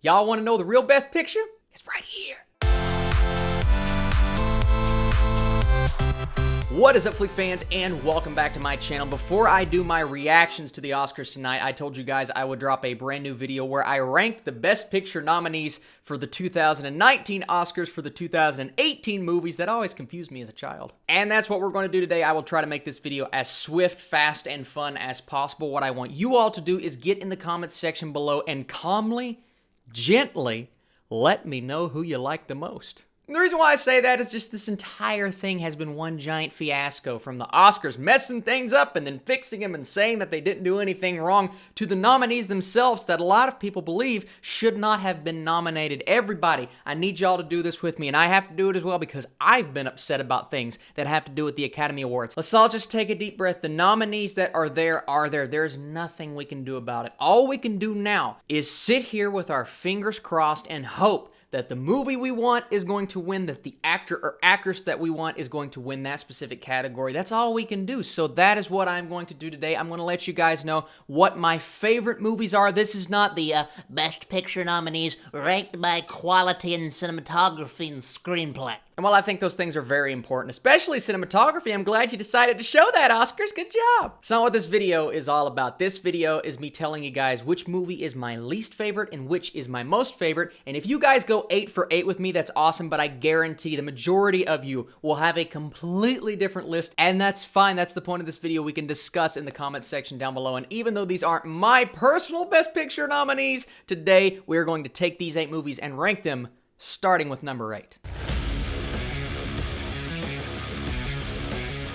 Y'all want to know the real best picture? It's right here. What is up, Flick fans, and welcome back to my channel. Before I do my reactions to the Oscars tonight, I told you guys I would drop a brand new video where I ranked the Best Picture nominees for the 2019 Oscars for the 2018 movies. That always confused me as a child. And that's what we're going to do today. I will try to make this video as swift, fast, and fun as possible. What I want you all to do is get in the comments section below and calmly, gently, let me know who you like the most. And the reason why I say that is just this entire thing has been one giant fiasco, from the Oscars messing things up and then fixing them and saying that they didn't do anything wrong, to the nominees themselves that a lot of people believe should not have been nominated. Everybody, I need y'all to do this with me, and I have to do it as well because I've been upset about things that have to do with the Academy Awards. Let's all just take a deep breath. The nominees that are there are there. There's nothing we can do about it. All we can do now is sit here with our fingers crossed and hope that the movie we want is going to win, that the actor or actress that we want is going to win that specific category. That's all we can do. So that is what I'm going to do today. I'm going to let you guys know what my favorite movies are. This is not the Best Picture nominees ranked by quality in cinematography and screenplay. And while I think those things are very important, especially cinematography, I'm glad you decided to show that, Oscars. Good job. It's not what this video is all about. This video is me telling you guys which movie is my least favorite and which is my most favorite. And if you guys go 8 for 8 with me, that's awesome, but I guarantee the majority of you will have a completely different list, and that's fine. That's the point of this video. We can discuss in the comments section down below. And even though these aren't my personal Best Picture nominees, today we're going to take these 8 movies and rank them, starting with number 8.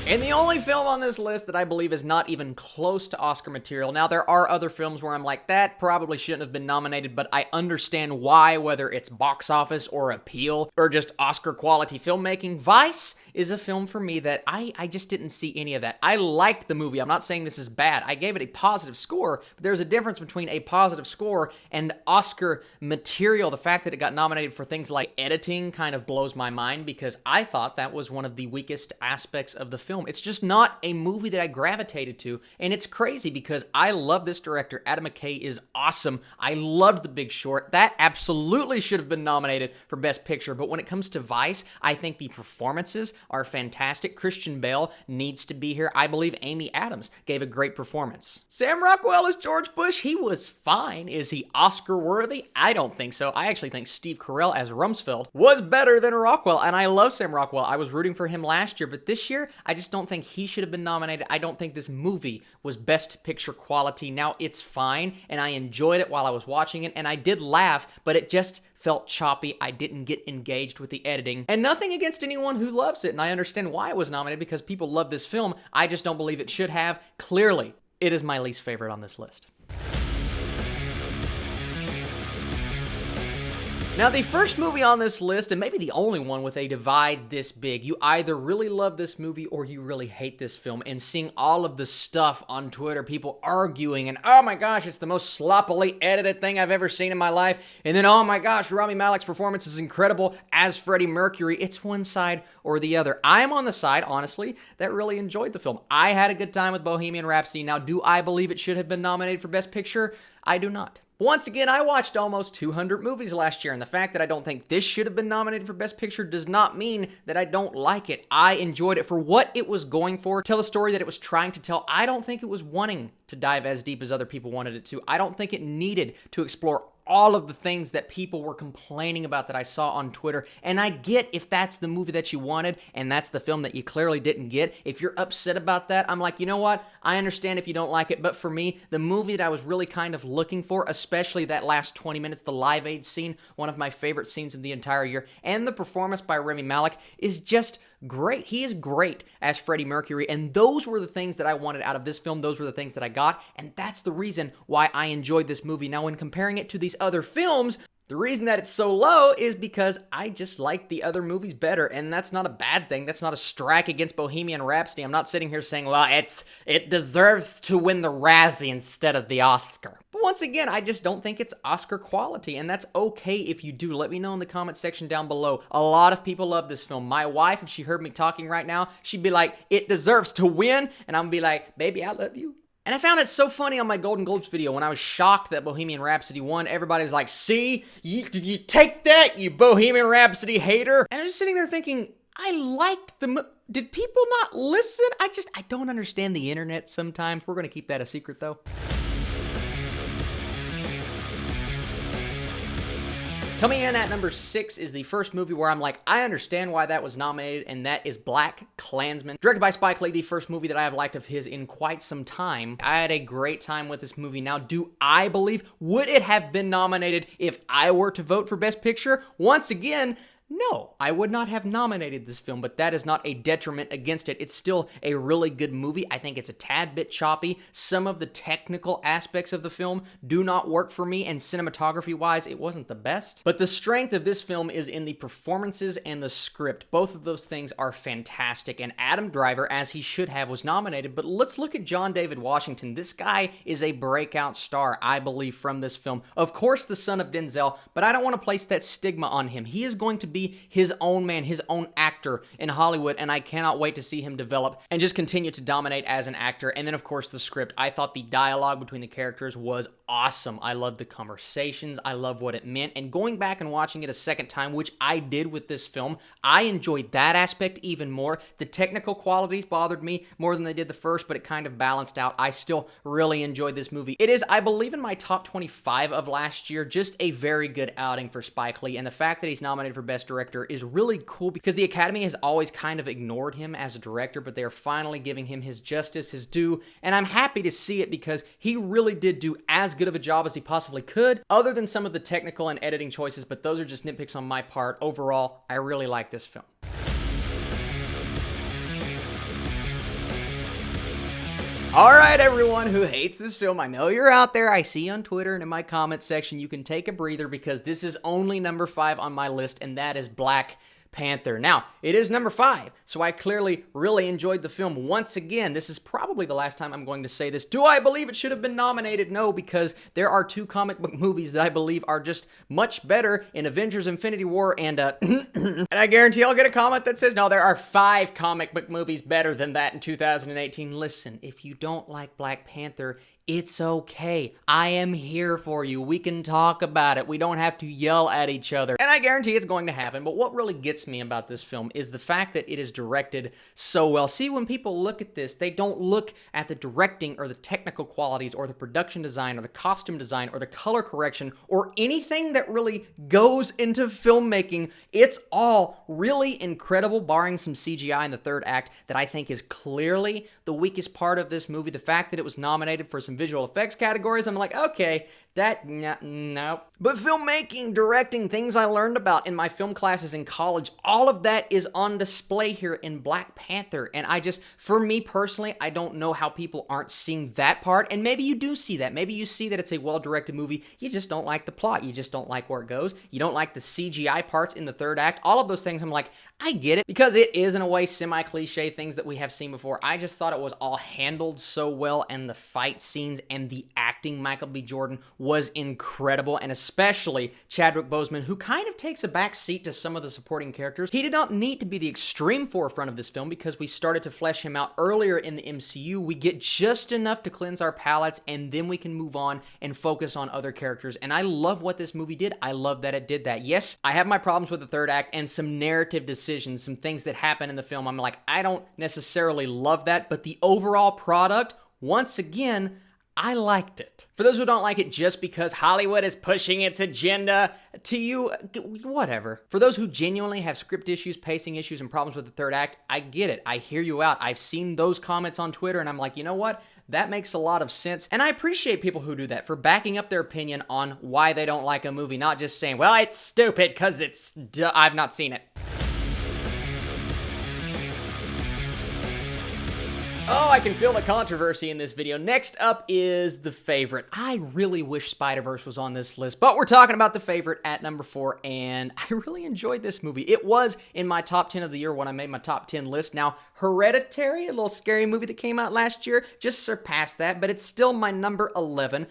And the only film on this list that I believe is not even close to Oscar material. Now, there are other films where I'm like, that probably shouldn't have been nominated, but I understand why, whether it's box office or appeal or just Oscar quality filmmaking. Vice is a film for me that I just didn't see any of that. I liked the movie. I'm not saying this is bad. I gave it a positive score, but there's a difference between a positive score and Oscar material. The fact that it got nominated for things like editing kind of blows my mind because I thought that was one of the weakest aspects of the film. It's just not a movie that I gravitated to, and it's crazy because I love this director. Adam McKay is awesome. I loved The Big Short. That absolutely should have been nominated for Best Picture, but when it comes to Vice, I think the performances are fantastic. Christian Bale needs to be here. I believe Amy Adams gave a great performance. Sam Rockwell as George Bush, he was fine. Is he Oscar worthy? I don't think so. I actually think Steve Carell as Rumsfeld was better than Rockwell, and I love Sam Rockwell. I was rooting for him last year, but this year, I just don't think he should have been nominated. I don't think this movie was Best Picture quality. Now, it's fine, and I enjoyed it while I was watching it, and I did laugh, but it just felt choppy. I didn't get engaged with the editing. And nothing against anyone who loves it, and I understand why it was nominated because people love this film. I just don't believe it should have. Clearly, it is my least favorite on this list. Now, the first movie on this list, and maybe the only one with a divide this big, you either really love this movie or you really hate this film, and seeing all of the stuff on Twitter, people arguing, and oh my gosh, it's the most sloppily edited thing I've ever seen in my life, and then oh my gosh, Rami Malek's performance is incredible as Freddie Mercury. It's one side or the other. I'm on the side, honestly, that really enjoyed the film. I had a good time with Bohemian Rhapsody. Now, do I believe it should have been nominated for Best Picture? I do not. Once again, I watched almost 200 movies last year, and the fact that I don't think this should have been nominated for Best Picture does not mean that I don't like it. I enjoyed it for what it was going for, tell the story that it was trying to tell. I don't think it was wanting to dive as deep as other people wanted it to. I don't think it needed to explore all of the things that people were complaining about that I saw on Twitter. And I get if that's the movie that you wanted and that's the film that you clearly didn't get. If you're upset about that, I'm like, you know what? I understand if you don't like it, but for me, the movie that I was really kind of looking for, especially that last 20 minutes, the Live Aid scene, one of my favorite scenes of the entire year, and the performance by Rami Malek is just great. He is great as Freddie Mercury, and those were the things that I wanted out of this film. Those were the things that I got, and that's the reason why I enjoyed this movie. Now, when comparing it to these other films, the reason that it's so low is because I just like the other movies better, and that's not a bad thing. That's not a strike against Bohemian Rhapsody. I'm not sitting here saying, well, it deserves to win the Razzie instead of the Oscar. But once again, I just don't think it's Oscar quality, and that's okay if you do. Let me know in the comment section down below. A lot of people love this film. My wife, if she heard me talking right now, she'd be like, it deserves to win, and I'm gonna be like, baby, I love you. And I found it so funny on my Golden Globes video when I was shocked that Bohemian Rhapsody won. Everybody was like, see, you take that, you Bohemian Rhapsody hater. And I was sitting there thinking, I liked the did people not listen? I don't understand the internet sometimes. We're going to keep that a secret though. Coming in at number 6 is the first movie where I'm like, I understand why that was nominated, and that is Black Klansman. Directed by Spike Lee, the first movie that I have liked of his in quite some time. I had a great time with this movie. Now, do I believe, would it have been nominated if I were to vote for Best Picture? Once again, no, I would not have nominated this film, but that is not a detriment against it. It's still a really good movie. I think it's a tad bit choppy. Some of the technical aspects of the film do not work for me, and cinematography-wise, it wasn't the best. But the strength of this film is in the performances and the script. Both of those things are fantastic, and Adam Driver, as he should have, was nominated. But let's look at John David Washington. This guy is a breakout star, I believe, from this film. Of course, the son of Denzel, but I don't want to place that stigma on him. He is going to be his own man, his own actor in Hollywood, and I cannot wait to see him develop and just continue to dominate as an actor. And then, of course, the script. I thought the dialogue between the characters was awesome. I loved the conversations. I loved what it meant. And going back and watching it a second time, which I did with this film, I enjoyed that aspect even more. The technical qualities bothered me more than they did the first, but it kind of balanced out. I still really enjoyed this movie. It is, I believe, in my top 25 of last year. Just a very good outing for Spike Lee. And the fact that he's nominated for Best Director is really cool because the Academy has always kind of ignored him as a director, but they are finally giving him his justice, his due, and I'm happy to see it because he really did do as good of a job as he possibly could, other than some of the technical and editing choices, but those are just nitpicks on my part. Overall, I really like this film. All right, everyone who hates this film, I know you're out there. I see you on Twitter and in my comment section. You can take a breather because this is only number 5 on my list, and that is Black Panther. Now, it is number 5, so I clearly really enjoyed the film. Once again, this is probably the last time I'm going to say this. Do I believe it should have been nominated? No, because there are 2 comic book movies that I believe are just much better in Avengers Infinity War and and I guarantee I'll get a comment that says, no, there are 5 comic book movies better than that in 2018. Listen, if you don't like Black Panther, it's okay. I am here for you. We can talk about it. We don't have to yell at each other. And I guarantee it's going to happen. But what really gets me about this film is the fact that it is directed so well. See, when people look at this, they don't look at the directing or the technical qualities or the production design or the costume design or the color correction or anything that really goes into filmmaking. It's all really incredible, barring some CGI in the third act that I think is clearly the weakest part of this movie. The fact that it was nominated for some visual effects categories, I'm like, okay, no. But filmmaking, directing, things I learned about in my film classes in college, all of that is on display here in Black Panther. And for me personally, I don't know how people aren't seeing that part. And maybe you do see that. Maybe you see that it's a well-directed movie. You just don't like the plot. You just don't like where it goes. You don't like the CGI parts in the third act. All of those things, I'm like, I get it, because it is in a way semi-cliche things that we have seen before. I just thought it was all handled so well, and the fight scenes and the acting, Michael B. Jordan, was incredible, and especially Chadwick Boseman, who kind of takes a back seat to some of the supporting characters. He did not need to be the extreme forefront of this film because we started to flesh him out earlier in the MCU. We get just enough to cleanse our palates, and then we can move on and focus on other characters, and I love what this movie did. I love that it did that. Yes, I have my problems with the third act and some narrative decisions, some things that happen in the film. I'm like, I don't necessarily love that, but the overall product, once again, I liked it. For those who don't like it just because Hollywood is pushing its agenda, to you, whatever. For those who genuinely have script issues, pacing issues, and problems with the third act, I get it. I hear you out. I've seen those comments on Twitter, and I'm like, you know what? That makes a lot of sense, and I appreciate people who do that for backing up their opinion on why they don't like a movie, not just saying, well, it's stupid because I've not seen it. Oh, I can feel the controversy in this video. Next up is The Favorite. I really wish Spider-Verse was on this list, but we're talking about The Favorite at number 4, and I really enjoyed this movie. It was in my top 10 of the year when I made my top 10 list. Now, Hereditary, a little scary movie that came out last year, just surpassed that, but it's still my number 11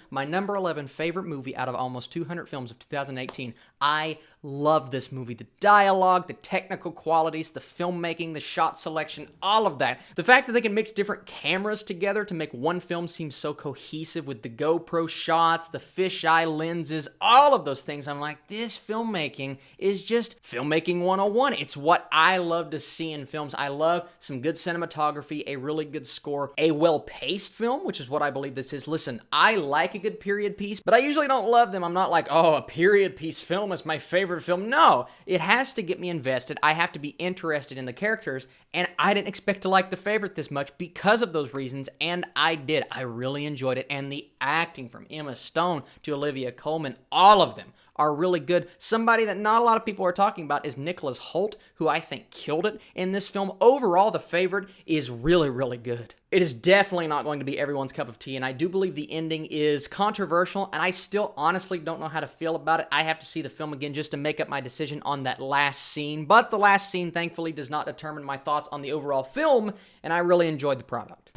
favorite movie out of almost 200 films of 2018. I loved this movie. The dialogue, the technical qualities, the filmmaking, the shot selection, all of that. The fact that they can mix different different cameras together to make one film seem so cohesive with the GoPro shots, the fisheye lenses, all of those things. I'm like, this filmmaking is just filmmaking 101. It's what I love to see in films. I love some good cinematography, a really good score, a well-paced film, which is what I believe this is. Listen, I like a good period piece, but I usually don't love them. I'm not like, oh, a period piece film is my favorite film. No, it has to get me invested. I have to be interested in the characters, and I didn't expect to like The Favorite this much because of those reasons, and I did. I really enjoyed it, and the acting from Emma Stone to Olivia Colman, all of them are really good. Somebody that not a lot of people are talking about is Nicholas Hoult, who I think killed it in this film. Overall, The Favorite is really, really good. It is definitely not going to be everyone's cup of tea, and I do believe the ending is controversial, and I still honestly don't know how to feel about it. I have to see the film again just to make up my decision on that last scene, but the last scene, thankfully, does not determine my thoughts on the overall film, and I really enjoyed the product.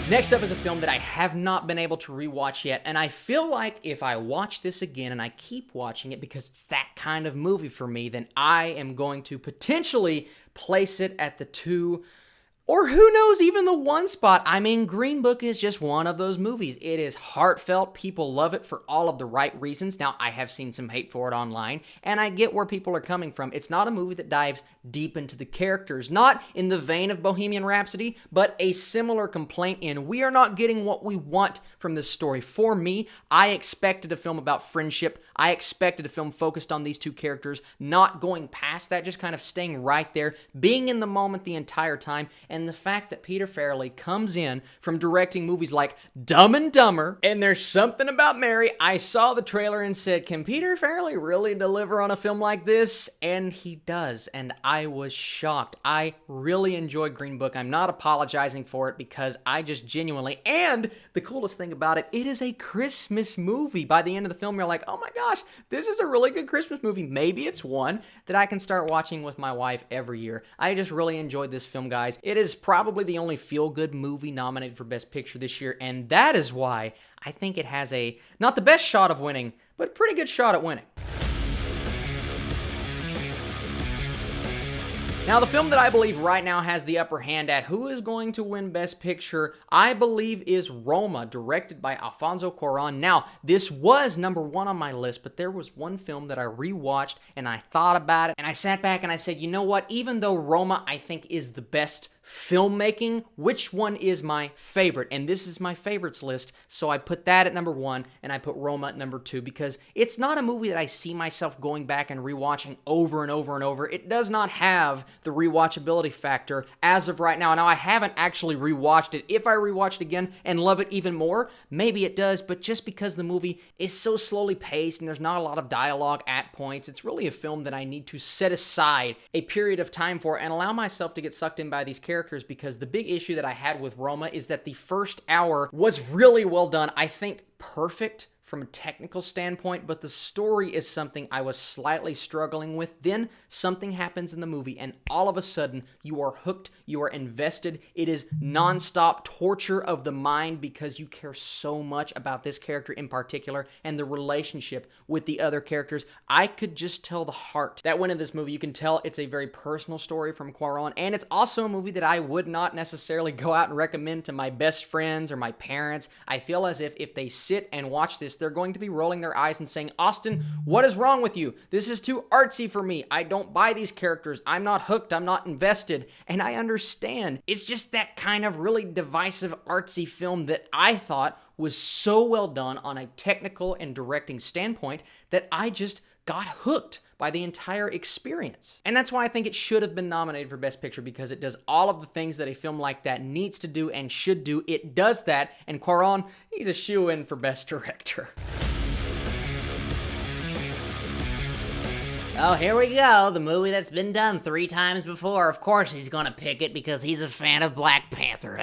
Next up is a film that I have not been able to rewatch yet, and I feel like if I watch this again and I keep watching it because it's that kind of movie for me, then I am going to potentially place it at the 2, or who knows, even the 1 spot. I mean, Green Book is just one of those movies. It is heartfelt. People love it for all of the right reasons. Now, I have seen some hate for it online, and I get where people are coming from. It's not a movie that dives deep into the characters, not in the vein of Bohemian Rhapsody, but a similar complaint in we are not getting what we want from this story. For me, I expected a film about friendship. I expected a film focused on these two characters, not going past that, just kind of staying right there, being in the moment the entire time. And the fact that Peter Farrelly comes in from directing movies like Dumb and Dumber and There's Something About Mary, I saw the trailer and said, can Peter Farrelly really deliver on a film like this? And he does, and I was shocked. I really enjoyed Green Book. I'm not apologizing for it because I just genuinely, and the coolest thing about it, it is a Christmas movie. By the end of the film, you're like, oh my gosh, this is a really good Christmas movie. Maybe it's one that I can start watching with my wife every year. I just really enjoyed this film, guys. It is probably the only feel-good movie nominated for Best Picture this year, and that is why I think it has a, not the best shot of winning, but a pretty good shot at winning. Now, the film that I believe right now has the upper hand at who is going to win Best Picture, I believe is Roma, directed by Alfonso Cuarón. Now, this was number 1 on my list, but there was one film that I rewatched and I thought about it, and I sat back and I said, you know what, even though Roma I think is the best filmmaking, which one is my favorite? And this is my favorites list, so I put that at number 1 and I put Roma at number 2 because it's not a movie that I see myself going back and rewatching over and over and over. It does not have the rewatchability factor as of right now. Now, I haven't actually rewatched it. If I rewatch it again and love it even more, maybe it does, but just because the movie is so slowly paced and there's not a lot of dialogue at points, it's really a film that I need to set aside a period of time for and allow myself to get sucked in by these characters, because the big issue that I had with Roma is that the first hour was really well done. I think perfect from a technical standpoint, but the story is something I was slightly struggling with. Then something happens in the movie, and all of a sudden, you are hooked, you are invested. It is nonstop torture of the mind because you care so much about this character in particular and the relationship with the other characters. I could just tell the heart that went in this movie. You can tell it's a very personal story from Cuarón, and it's also a movie that I would not necessarily go out and recommend to my best friends or my parents. I feel as if they sit and watch this, they're going to be rolling their eyes and saying, Austin, what is wrong with you? This is too artsy for me. I don't buy these characters. I'm not hooked. I'm not invested. And I understand. It's just that kind of really divisive, artsy film that I thought was so well done on a technical and directing standpoint that I just got hooked by the entire experience. And that's why I think it should have been nominated for Best Picture, because it does all of the things that a film like that needs to do and should do. It does that, and Cuarón, he's a shoo-in for Best Director. Oh, here we go, the movie that's been done 3 times before. Of course he's gonna pick it because he's a fan of Black Panther.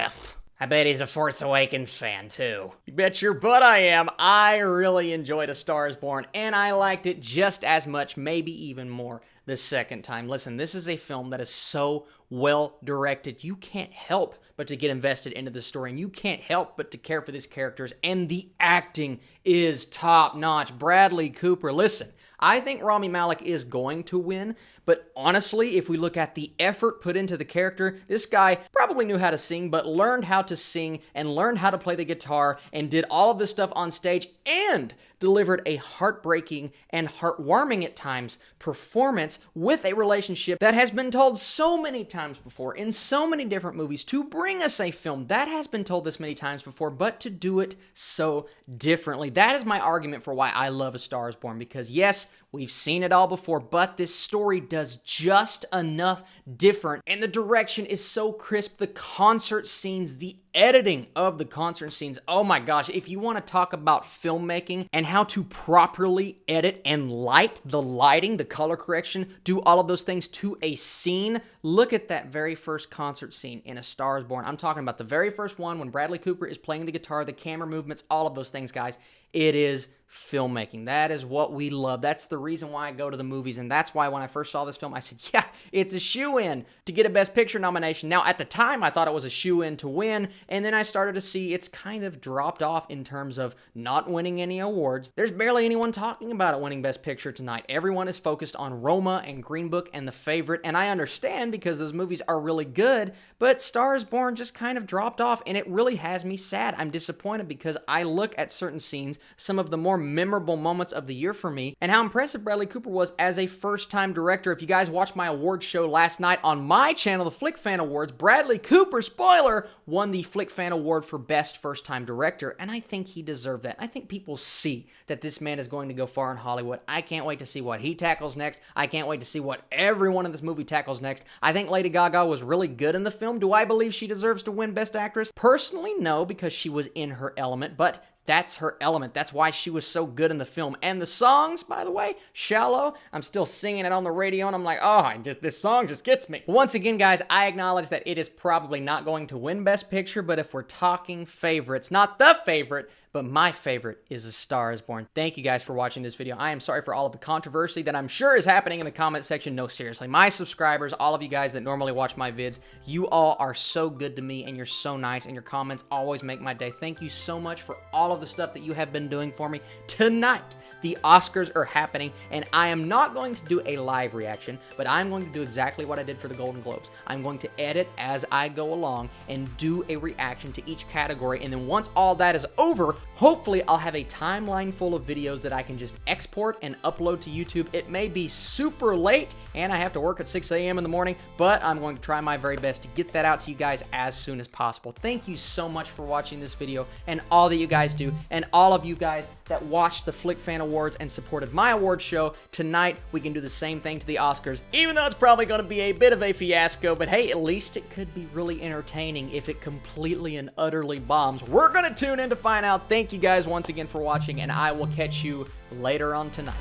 I bet he's a Force Awakens fan, too. You bet your butt I am. I really enjoyed A Star is Born, and I liked it just as much, maybe even more, the second time. Listen, this is a film that is so well directed. You can't help but to get invested into the story, and you can't help but to care for these characters, and the acting is top-notch. Bradley Cooper, listen, I think Rami Malek is going to win, but honestly, if we look at the effort put into the character, this guy probably knew how to sing, but learned how to sing and learned how to play the guitar and did all of this stuff on stage and delivered a heartbreaking and heartwarming at times performance with a relationship that has been told so many times before in so many different movies to bring us a film that has been told this many times before, but to do it so differently. That is my argument for why I love A Star is Born, because yes, we've seen it all before, but this story does just enough different, and the direction is so crisp. The concert scenes, the editing of the concert scenes, oh my gosh, if you want to talk about filmmaking and how to properly edit and light, the lighting, the color correction, do all of those things to a scene, look at that very first concert scene in A Star is Born. I'm talking about the very first one when Bradley Cooper is playing the guitar, the camera movements, all of those things, guys. It is filmmaking. That is what we love. That's the reason why I go to the movies, and that's why when I first saw this film, I said, yeah, it's a shoo-in to get a Best Picture nomination. Now, at the time, I thought it was a shoo-in to win, and then I started to see it's kind of dropped off in terms of not winning any awards. There's barely anyone talking about it winning Best Picture tonight. Everyone is focused on Roma and Green Book and The Favorite, and I understand because those movies are really good, but Star is Born just kind of dropped off, and it really has me sad. I'm disappointed because I look at certain scenes, some of the more memorable moments of the year for me, and how impressive Bradley Cooper was as a first-time director. If you guys watched my awards show last night on my channel, the Flick Fan Awards, Bradley Cooper, spoiler, won the Flick Fan Award for Best First-Time Director, and I think he deserved that. I think people see that this man is going to go far in Hollywood. I can't wait to see what he tackles next. I can't wait to see what everyone in this movie tackles next. I think Lady Gaga was really good in the film. Do I believe she deserves to win Best Actress? Personally, no, because she was in her element, but that's her element. That's why she was so good in the film. And the songs, by the way, Shallow, I'm still singing it on the radio, and I'm like, oh, this song just gets me. Once again, guys, I acknowledge that it is probably not going to win Best Picture, but if we're talking favorites, not the favorite, but my favorite is A Star is Born. Thank you guys for watching this video. I am sorry for all of the controversy that I'm sure is happening in the comment section. No, seriously, my subscribers, all of you guys that normally watch my vids, you all are so good to me, and you're so nice, and your comments always make my day. Thank you so much for all of the stuff that you have been doing for me. Tonight, the Oscars are happening, and I am not going to do a live reaction, but I'm going to do exactly what I did for the Golden Globes. I'm going to edit as I go along and do a reaction to each category, and then once all that is over, hopefully I'll have a timeline full of videos that I can just export and upload to YouTube. It may be super late, and I have to work at 6 a.m. in the morning, but I'm going to try my very best to get that out to you guys as soon as possible. Thank you so much for watching this video, and all that you guys do, and all of you guys that watched the Flick Fan Awards and supported my award show. Tonight, we can do the same thing to the Oscars, even though it's probably going to be a bit of a fiasco, but hey, at least it could be really entertaining if it completely and utterly bombs. We're going to tune in to find out. Thank you guys once again for watching, and I will catch you later on tonight.